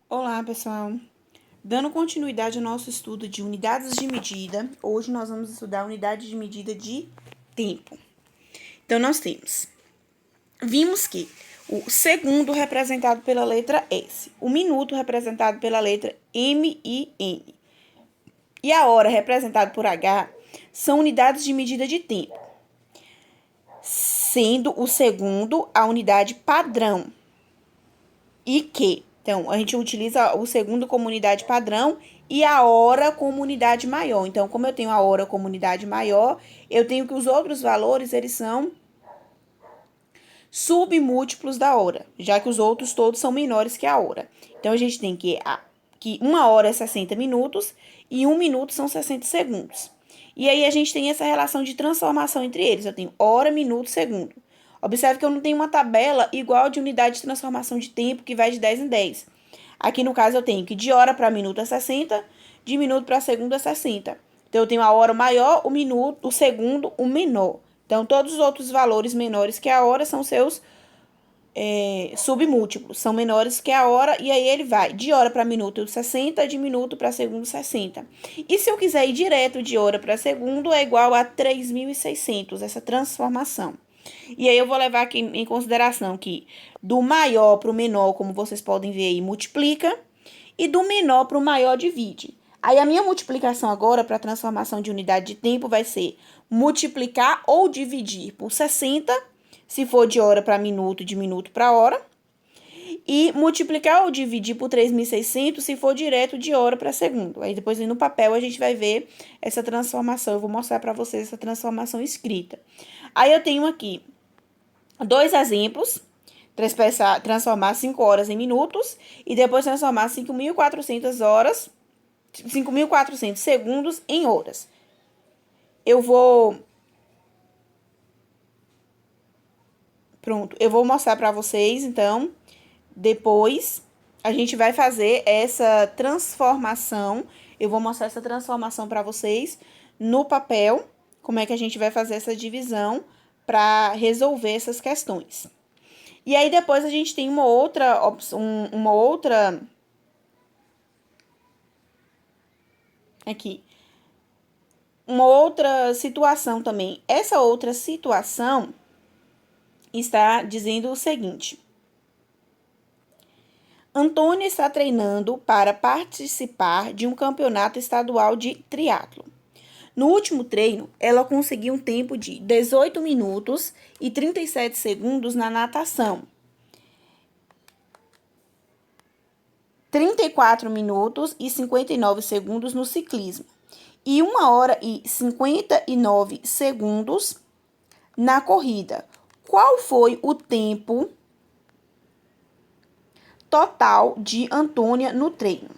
Olá, pessoal! Dando continuidade ao nosso estudo de unidades de medida, hoje nós vamos estudar a unidade de medida de tempo. Então, vimos que o segundo representado pela letra S, o minuto representado pela letra M e N, e a hora representado por H, são unidades de medida de tempo, sendo o segundo a unidade padrão. Então, a gente utiliza o segundo como unidade padrão e a hora como unidade maior. Então, como eu tenho a hora como unidade maior, eu tenho que os outros valores, eles são submúltiplos da hora, já que os outros todos são menores que a hora. Então, a gente tem que uma hora é 60 minutos e 1 minuto são 60 segundos. E aí, a gente tem essa relação de transformação entre eles. Eu tenho hora, minuto, segundo. Observe que eu não tenho uma tabela igual de unidade de transformação de tempo que vai de 10 em 10. Aqui no caso eu tenho que de hora para minuto é 60, de minuto para segundo é 60. Então eu tenho a hora maior, o minuto, o segundo, o menor. Então todos os outros valores menores que a hora são seus submúltiplos, são menores que a hora, e aí ele vai de hora para minuto 60, de minuto para segundo 60. E se eu quiser ir direto de hora para segundo, é igual a 3.600, essa transformação. E aí eu vou levar aqui em consideração que do maior para o menor, como vocês podem ver aí, multiplica, e do menor para o maior divide. Aí a minha multiplicação agora para a transformação de unidade de tempo vai ser multiplicar ou dividir por 60, se for de hora para minuto, de minuto para hora, e multiplicar ou dividir por 3.600 se for direto de hora para segundo. Aí depois no papel a gente vai ver essa transformação. Eu vou mostrar para vocês essa transformação escrita. Aí eu tenho aqui dois exemplos. Transformar 5 horas em minutos e depois transformar 5.400 horas, 5.400 segundos em horas. Eu vou mostrar para vocês, então, depois a gente vai fazer essa transformação. Eu vou mostrar essa transformação para vocês no papel, como é que a gente vai fazer essa divisão para resolver essas questões. E aí depois a gente tem uma outra situação também. Essa outra situação está dizendo o seguinte: Antônia está treinando para participar de um campeonato estadual de triatlo. No último treino, ela conseguiu um tempo de 18 minutos e 37 segundos na natação, 34 minutos e 59 segundos no ciclismo e 1 hora e 59 segundos na corrida. Qual foi o tempo total de Antônia no treino?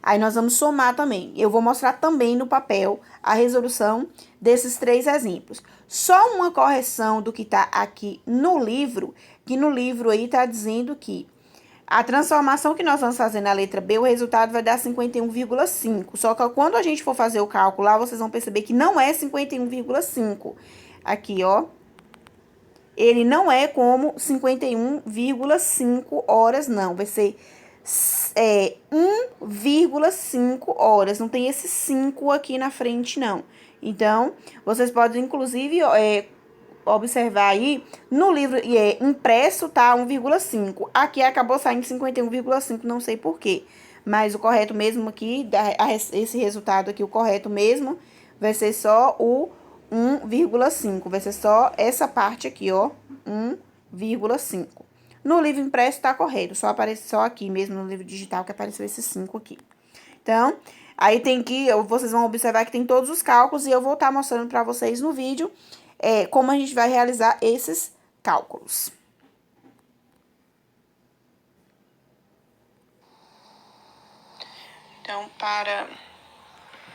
Aí nós vamos somar também. Eu vou mostrar também no papel a resolução desses 3 exemplos. Só uma correção do que está aqui no livro, que no livro aí está dizendo que a transformação que nós vamos fazer na letra B, o resultado vai dar 51,5. Só que quando a gente for fazer o cálculo lá, vocês vão perceber que não é 51,5. Aqui, ó. Ele não é como 51,5 horas, não. Vai ser 1,5 horas. Não tem esse 5 aqui na frente, não. Então, vocês podem, inclusive, observar aí, no livro impresso tá 1,5. Aqui acabou saindo 51,5, não sei porquê. Mas o correto mesmo aqui, esse resultado aqui, o correto mesmo, vai ser só o 1,5. Vai ser só essa parte aqui, ó, 1,5. No livro impresso tá correto, só aparece só aqui mesmo no livro digital que apareceu esse 5 aqui. Então, aí vocês vão observar que tem todos os cálculos e eu vou estar mostrando para vocês no vídeo como a gente vai realizar esses cálculos. Então, para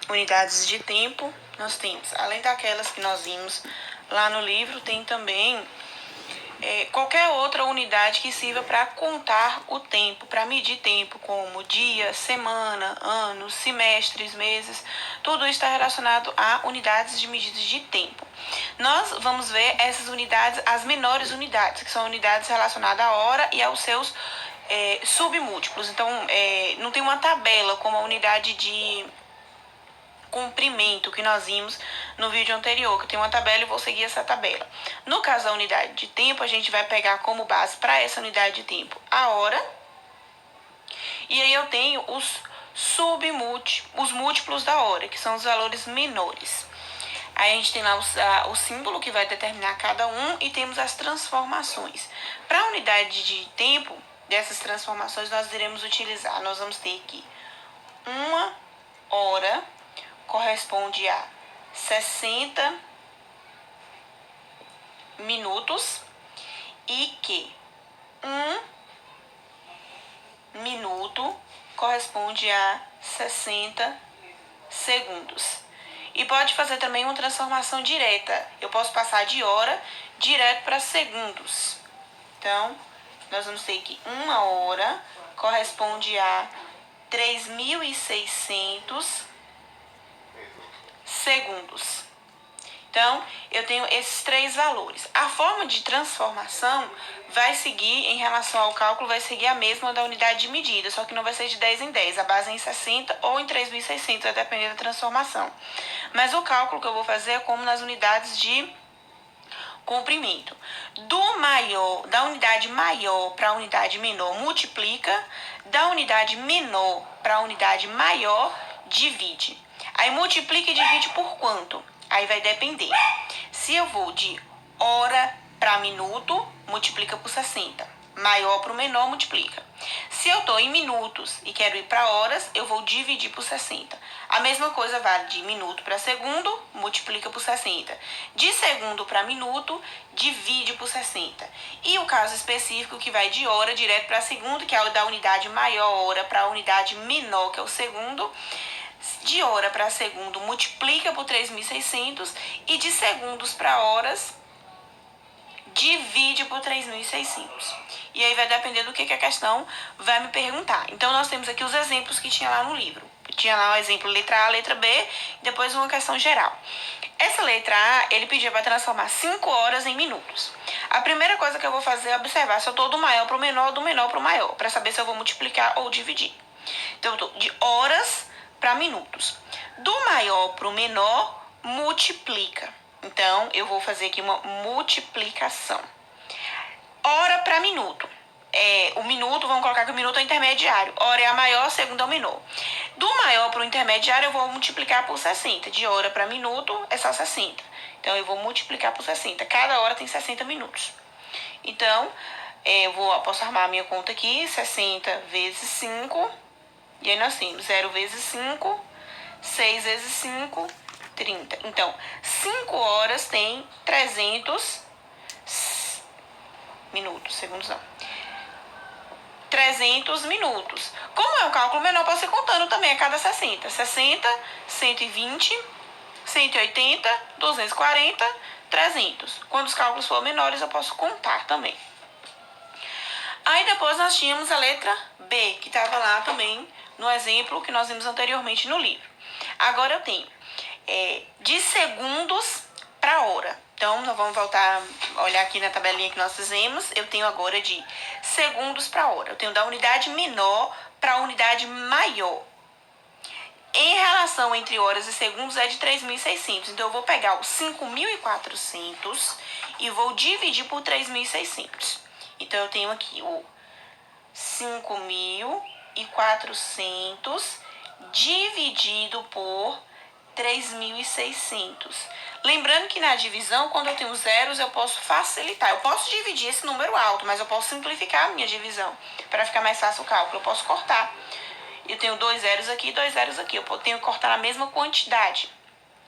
unidades de tempo, nós temos, além daquelas que nós vimos lá no livro, tem também qualquer outra unidade que sirva para contar o tempo, para medir tempo, como dia, semana, anos, semestres, meses. Tudo isso está relacionado a unidades de medidas de tempo. Nós vamos ver essas unidades, as menores unidades, que são unidades relacionadas à hora e aos seus submúltiplos. Então, não tem uma tabela como a unidade de comprimento que nós vimos no vídeo anterior, que tem uma tabela e vou seguir essa tabela. No caso da unidade de tempo, a gente vai pegar como base para essa unidade de tempo a hora. E aí eu tenho os múltiplos da hora, que são os valores menores. Aí a gente tem lá o símbolo que vai determinar cada um e temos as transformações. Para a unidade de tempo dessas transformações, nós iremos utilizar, nós vamos ter que uma hora corresponde a 60 minutos e que 1 minuto corresponde a 60 segundos. E pode fazer também uma transformação direta. Eu posso passar de hora direto para segundos. Então, nós vamos ter que uma hora corresponde a 3.600 segundos. Então, eu tenho esses três valores. A forma de transformação vai seguir, em relação ao cálculo, vai seguir a mesma da unidade de medida, só que não vai ser de 10 em 10, a base é em 60 ou em 3.600, vai depender da transformação. Mas o cálculo que eu vou fazer é como nas unidades de comprimento. Da unidade maior para a unidade menor, multiplica. Da unidade menor para a unidade maior, divide. Aí multiplica e divide por quanto? Aí vai depender. Se eu vou de hora para minuto, multiplica por 60. Maior para o menor, multiplica. Se eu estou em minutos e quero ir para horas, eu vou dividir por 60. A mesma coisa vale de minuto para segundo, multiplica por 60. De segundo para minuto, divide por 60. E o caso específico que vai de hora direto para segundo, que é o da unidade maior hora para a unidade menor, que é o segundo. De hora para segundo, multiplica por 3.600 e de segundos para horas, divide por 3.600. E aí vai depender do que a questão vai me perguntar. Então, nós temos aqui os exemplos que tinha lá no livro. Tinha lá o exemplo letra A, letra B, e depois uma questão geral. Essa letra A, ele pediu para transformar 5 horas em minutos. A primeira coisa que eu vou fazer é observar se eu estou do maior para o menor, do menor para o maior, para saber se eu vou multiplicar ou dividir. Então, eu estou de horas para minutos. Do maior para o menor, multiplica. Então, eu vou fazer aqui uma multiplicação. Hora para minuto. O minuto, vamos colocar que o minuto é intermediário. Hora é a maior, segundo é o menor. Do maior para o intermediário, eu vou multiplicar por 60. De hora para minuto, é só 60. Então, eu vou multiplicar por 60. Cada hora tem 60 minutos. Então, posso armar a minha conta aqui. 60 vezes 5. E aí, nós temos 0 vezes 5. 6 vezes 5, 30. Então, 5 horas tem 300 minutos, segundos não. 300 minutos. Como é um cálculo menor, posso ir contando também a cada 60. 60, 120, 180, 240, 300. Quando os cálculos forem menores, eu posso contar também. Aí depois nós tínhamos a letra B, que estava lá também no exemplo que nós vimos anteriormente no livro. Agora eu tenho de segundos para hora. Então, nós vamos voltar a olhar aqui na tabelinha que nós fizemos. Eu tenho agora de segundos para hora. Eu tenho da unidade menor para a unidade maior. Em relação entre horas e segundos é de 3.600. Então, eu vou pegar os 5.400 e vou dividir por 3.600. Então, eu tenho aqui o 5.400 dividido por 3.600. Lembrando que na divisão, quando eu tenho zeros, eu posso facilitar. Eu posso dividir esse número alto, mas eu posso simplificar a minha divisão para ficar mais fácil o cálculo. Eu posso cortar. Eu tenho 2 zeros aqui e 2 zeros aqui. Eu tenho que cortar a mesma quantidade.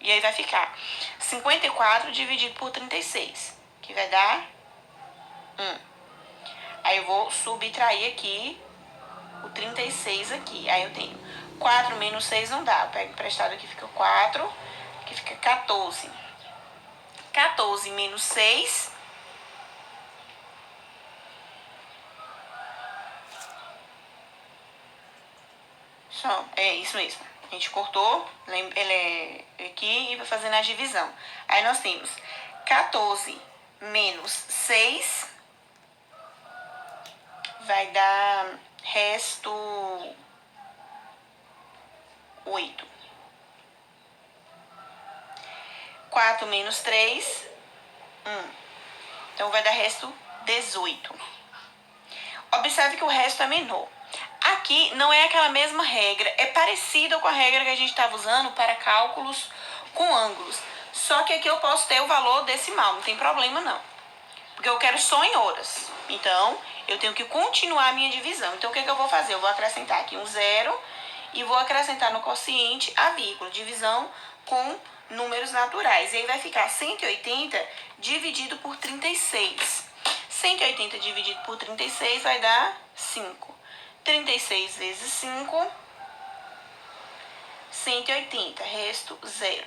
E aí vai ficar 54 dividido por 36, que vai dar 1. Aí eu vou subtrair aqui o 36 aqui. Aí eu tenho 4 menos 6 não dá. Eu pego emprestado aqui, fica 4. Aqui fica 14. 14 menos 6. Só, é isso mesmo. A gente cortou ele aqui e vai fazendo a divisão. Aí nós temos 14 menos 6 vai dar resto 8. 4 menos 3, 1. Então, vai dar resto 18. Observe que o resto é menor. Aqui não é aquela mesma regra, é parecida com a regra que a gente estava usando para cálculos com ângulos. Só que aqui eu posso ter o valor decimal, não tem problema não. Porque eu quero só em horas. Então, eu tenho que continuar a minha divisão. Então, o que eu vou fazer? Eu vou acrescentar aqui um 0 e vou acrescentar no quociente a vírgula. Divisão com números naturais. E aí vai ficar 180 dividido por 36. 180 dividido por 36 vai dar 5. 36 vezes 5, 180. Resto 0.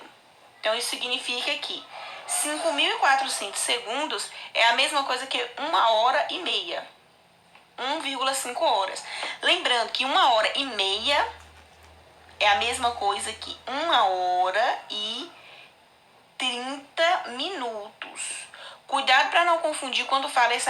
Então, isso significa que 5.400 segundos é a mesma coisa que 1h30. 1,5 horas. Lembrando que 1h30 é a mesma coisa que 1h30. Cuidado para não confundir quando fala isso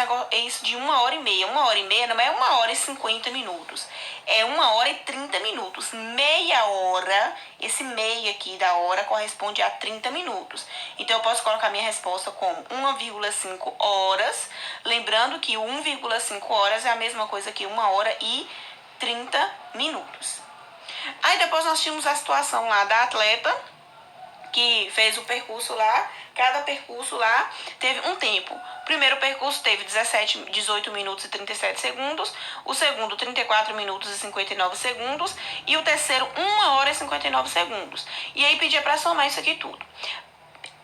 de 1h30. 1h30 não é 1h50. É 1h30. Meia hora, esse meia aqui da hora corresponde a 30 minutos. Então, eu posso colocar minha resposta como 1,5 horas. Lembrando que 1,5 horas é a mesma coisa que 1h30. Aí, depois nós tínhamos a situação lá da atleta que fez o percurso lá. Cada percurso lá teve um tempo. O primeiro percurso teve 18 minutos e 37 segundos. O segundo, 34 minutos e 59 segundos. E o terceiro, 1h e 59 segundos. E aí pedia para somar isso aqui tudo.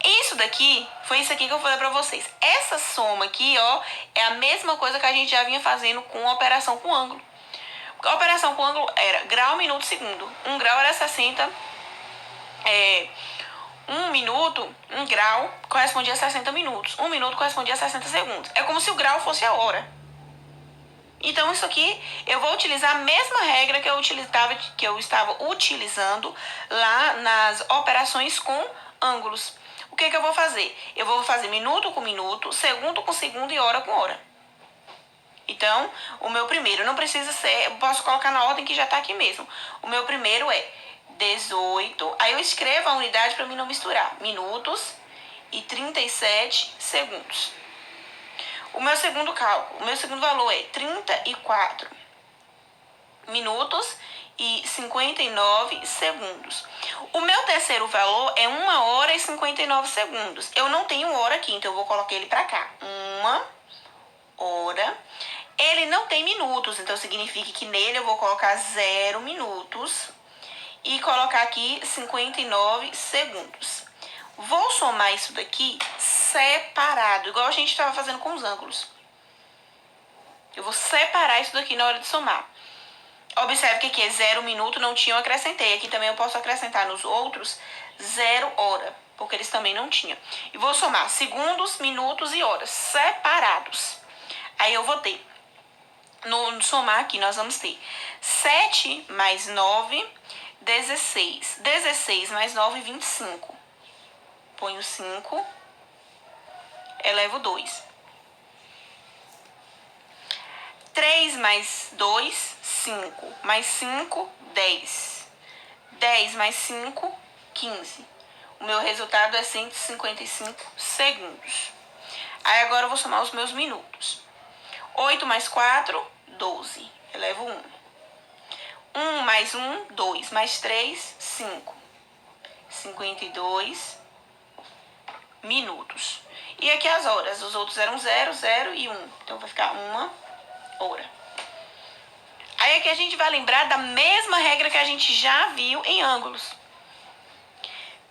Isso daqui, foi isso aqui que eu falei pra vocês. Essa soma aqui, ó, é a mesma coisa que a gente já vinha fazendo com a operação com ângulo. A operação com ângulo era grau, minuto, segundo. 1 grau era 60. 1 minuto, 1 grau, correspondia a 60 minutos. 1 minuto correspondia a 60 segundos. É como se o grau fosse a hora. Então, isso aqui, eu vou utilizar a mesma regra que eu estava utilizando lá nas operações com ângulos. O que eu vou fazer? Eu vou fazer minuto com minuto, segundo com segundo e hora com hora. Então, o meu primeiro não precisa ser... Eu posso colocar na ordem que já está aqui mesmo. O meu primeiro é 18, aí eu escrevo a unidade para mim não misturar. Minutos e 37 segundos. O meu segundo cálculo, o meu segundo valor é 34 minutos e 59 segundos. O meu terceiro valor é 1h e 59 segundos. Eu não tenho hora aqui, então eu vou colocar ele para cá. 1 hora. Ele não tem minutos, então significa que nele eu vou colocar 0 minutos. E colocar aqui 59 segundos. Vou somar isso daqui separado, igual a gente estava fazendo com os ângulos. Eu vou separar isso daqui na hora de somar. Observe que aqui é 0 minuto, não tinha, eu acrescentei. Aqui também eu posso acrescentar nos outros 0 hora, porque eles também não tinham. E vou somar segundos, minutos e horas separados. Aí eu vou ter, no somar aqui, nós vamos ter 7 mais 9... 16. 16 mais 9, 25. Ponho 5. Elevo 2. 3 mais 2, 5. Mais 5, 10. 10 mais 5, 15. O meu resultado é 155 segundos. Aí agora eu vou somar os meus minutos. 8 mais 4, 12. Elevo 1. 1 mais 1, 2. Mais 3, 5. 52 minutos. E aqui as horas. Os outros eram 0, 0 e 1. Então vai ficar 1 hora. Aí aqui a gente vai lembrar da mesma regra que a gente já viu em ângulos.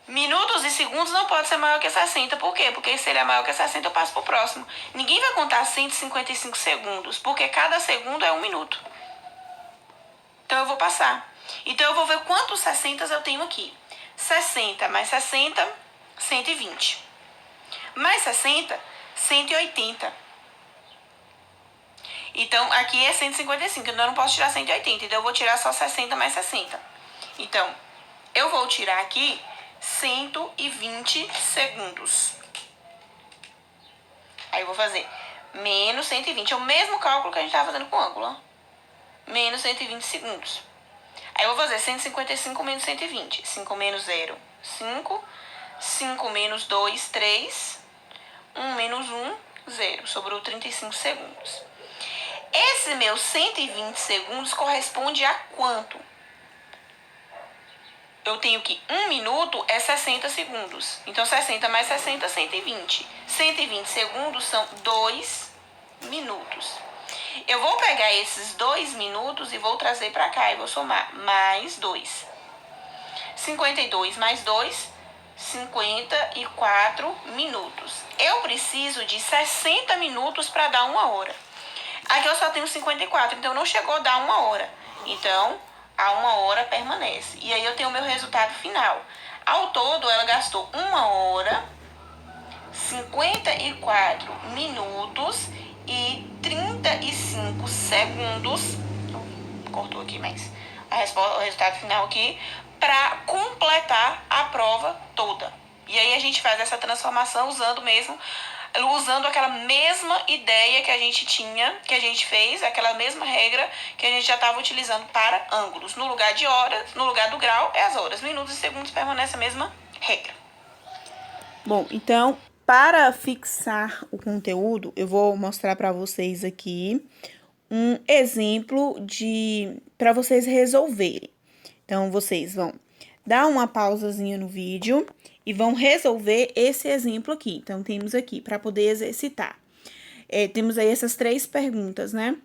Minutos e segundos não pode ser maior que 60. Por quê? Porque se ele é maior que 60, eu passo pro próximo. Ninguém vai contar 155 segundos, porque cada segundo é 1 minuto. Então, eu vou passar. Então, eu vou ver quantos 60 eu tenho aqui. 60 mais 60, 120. Mais 60, 180. Então, aqui é 155. Então, eu não posso tirar 180. Então, eu vou tirar só 60 mais 60. Então, eu vou tirar aqui 120 segundos. Aí, eu vou fazer menos 120. É o mesmo cálculo que a gente estava fazendo com o ângulo, ó. Menos 120 segundos. Aí eu vou fazer 155 menos 120. 5 menos 0, 5. 5 menos 2, 3. 1 menos 1, 0. Sobrou 35 segundos. Esse meu 120 segundos corresponde a quanto? Eu tenho que 1 minuto é 60 segundos. Então, 60 mais 60, 120. 120 segundos são 2 minutos. Eu vou pegar esses 2 minutos e vou trazer para cá e vou somar mais 2. 52 mais 2, 54 minutos. Eu preciso de 60 minutos para dar 1 hora. Aqui eu só tenho 54, então não chegou a dar 1 hora. Então, a 1 hora permanece. E aí eu tenho o meu resultado final. Ao todo, ela gastou 1 hora, 54 minutos e 35 segundos. Cortou aqui, mas o resultado final aqui, para completar a prova toda. E aí a gente faz essa transformação usando aquela mesma ideia que a gente tinha, que a gente fez, aquela mesma regra que a gente já estava utilizando para ângulos. No lugar de horas, no lugar do grau, é as horas. Minutos e segundos permanece a mesma regra. Bom, então, para fixar o conteúdo, eu vou mostrar para vocês aqui um exemplo para vocês resolverem. Então, vocês vão dar uma pausazinha no vídeo e vão resolver esse exemplo aqui. Então, temos aqui para poder exercitar. Temos aí essas 3 perguntas, né?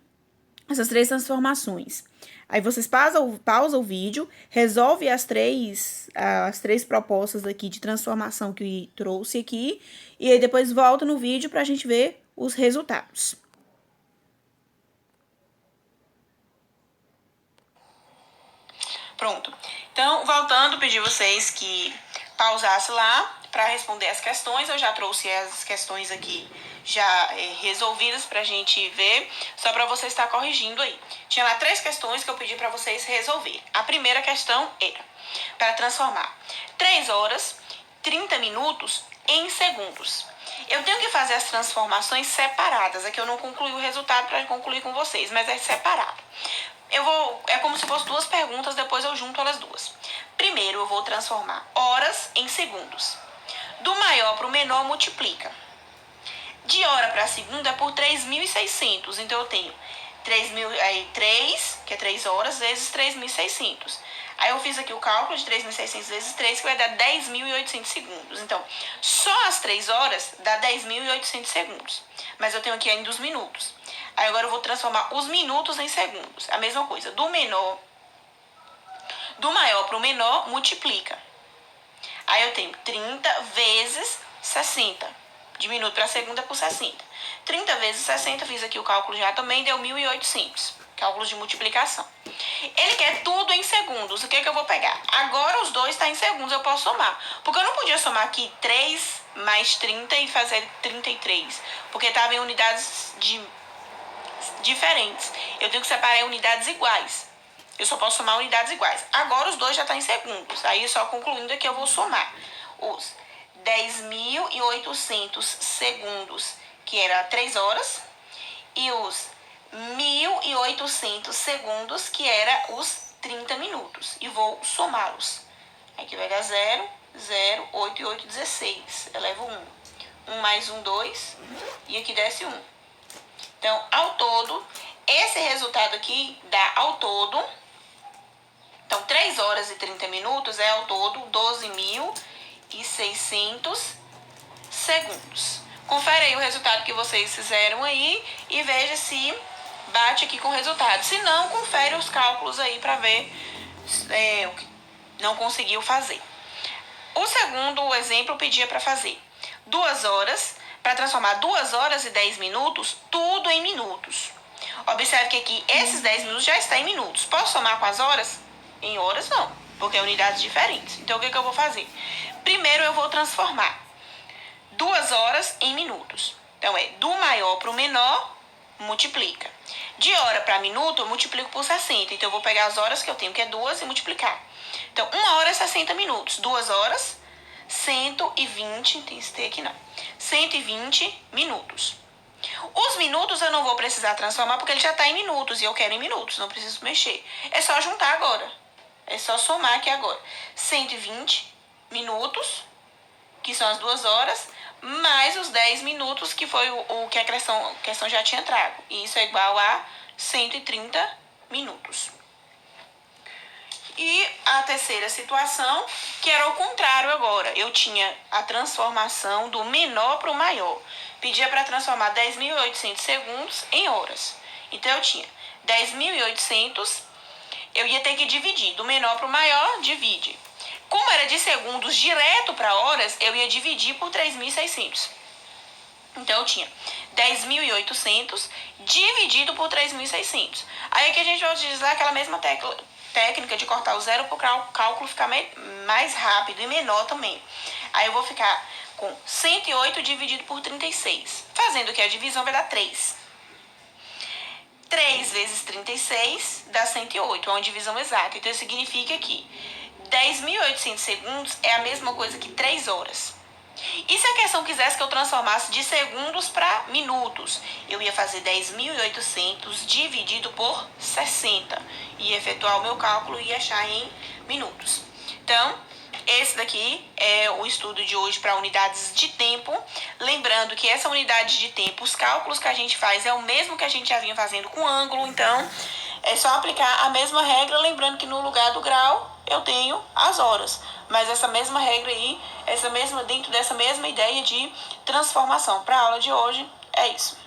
Essas 3 transformações. Aí vocês pausa o vídeo, resolve as três propostas aqui de transformação que trouxe aqui, e aí depois volta no vídeo para a gente ver os resultados. Pronto. Então, voltando, pedi vocês que pausassem lá para responder as questões. Eu já trouxe as questões aqui já resolvidas pra gente ver, só para você estar corrigindo aí. Tinha lá 3 questões que eu pedi para vocês resolver. A primeira questão era para transformar 3 horas, 30 minutos em segundos. Eu tenho que fazer as transformações separadas. Aqui eu não concluí o resultado para concluir com vocês, mas é separado. É como se fossem 2 perguntas, depois eu junto elas 2. Primeiro, eu vou transformar horas em segundos. Do maior para o menor, multiplica. De hora para segunda é por 3.600. Então, eu tenho 3, que é 3 horas, vezes 3.600. Aí, eu fiz aqui o cálculo de 3.600 vezes 3, que vai dar 10.800 segundos. Então, só as 3 horas dá 10.800 segundos. Mas eu tenho aqui ainda os minutos. Aí, agora eu vou transformar os minutos em segundos. A mesma coisa. Do maior para o menor, multiplica. Aí, eu tenho 30 vezes 60. De minuto para segunda por 60. 30 vezes 60, fiz aqui o cálculo já também, deu 1.800. Cálculos de multiplicação. Ele quer tudo em segundos. O que eu vou pegar? Agora os dois estão em segundos, eu posso somar. Porque eu não podia somar aqui 3 mais 30 e fazer 33. Porque estava em unidades diferentes. Eu tenho que separar em unidades iguais. Eu só posso somar unidades iguais. Agora os dois já estão em segundos. Aí, só concluindo aqui, eu vou somar os 10.800 segundos, que era 3 horas, e os 1.800 segundos, que era os 30 minutos. E vou somá-los. Aqui vai dar 0, 0, 8 e 8, 16. Eu levo 1. 1 mais 1, 2. E aqui desce 1. Então, ao todo, esse resultado aqui dá ao todo. Então, 3 horas e 30 minutos é ao todo 12.600 segundos. Confere aí o resultado que vocês fizeram aí e veja se bate aqui com o resultado. Se não, confere os cálculos aí para ver o que não conseguiu fazer. O segundo exemplo pedia para fazer 2 horas, para transformar 2 horas e 10 minutos, tudo em minutos. Observe que aqui esses 10 minutos já está em minutos. Posso somar com as horas? Em horas não, porque é unidades diferentes. Então, o que eu vou fazer? Primeiro, eu vou transformar 2 horas em minutos. Então, do maior para o menor, multiplica. De hora para minuto, eu multiplico por 60. Então, eu vou pegar as horas que eu tenho, que é 2, e multiplicar. Então, 1 hora é 60 minutos. 2 horas, 120, tem esse T aqui não. 120 minutos. Os minutos eu não vou precisar transformar porque ele já está em minutos e eu quero em minutos, não preciso mexer. É só juntar agora. É só somar aqui agora. 120 minutos, que são as 2 horas, mais os 10 minutos, que foi o que a questão já tinha trago. E isso é igual a 130 minutos. E a terceira situação, que era o contrário agora. Eu tinha a transformação do menor para o maior. Pedia para transformar 10.800 segundos em horas. Então, eu tinha 10.800, eu ia ter que dividir. Do menor para o maior, divide. Como era de segundos direto para horas, eu ia dividir por 3.600. Então, eu tinha 10.800 dividido por 3.600. Aí aqui a gente vai utilizar aquela mesma técnica de cortar o zero para o cálculo ficar mais rápido e menor também. Aí eu vou ficar com 108 dividido por 36. Fazendo que a divisão vai dar 3. 3 vezes 36 dá 108, é uma divisão exata. Então, isso significa que 10.800 segundos é a mesma coisa que 3 horas. E se a questão quisesse que eu transformasse de segundos para minutos? Eu ia fazer 10.800 dividido por 60. Ia efetuar o meu cálculo e achar em minutos. Então, esse daqui é o estudo de hoje para unidades de tempo. Lembrando que essa unidade de tempo, os cálculos que a gente faz é o mesmo que a gente já vinha fazendo com ângulo. Então, é só aplicar a mesma regra, lembrando que no lugar do grau eu tenho as horas. Mas essa mesma regra aí, dentro dessa mesma ideia de transformação. Para a aula de hoje, é isso.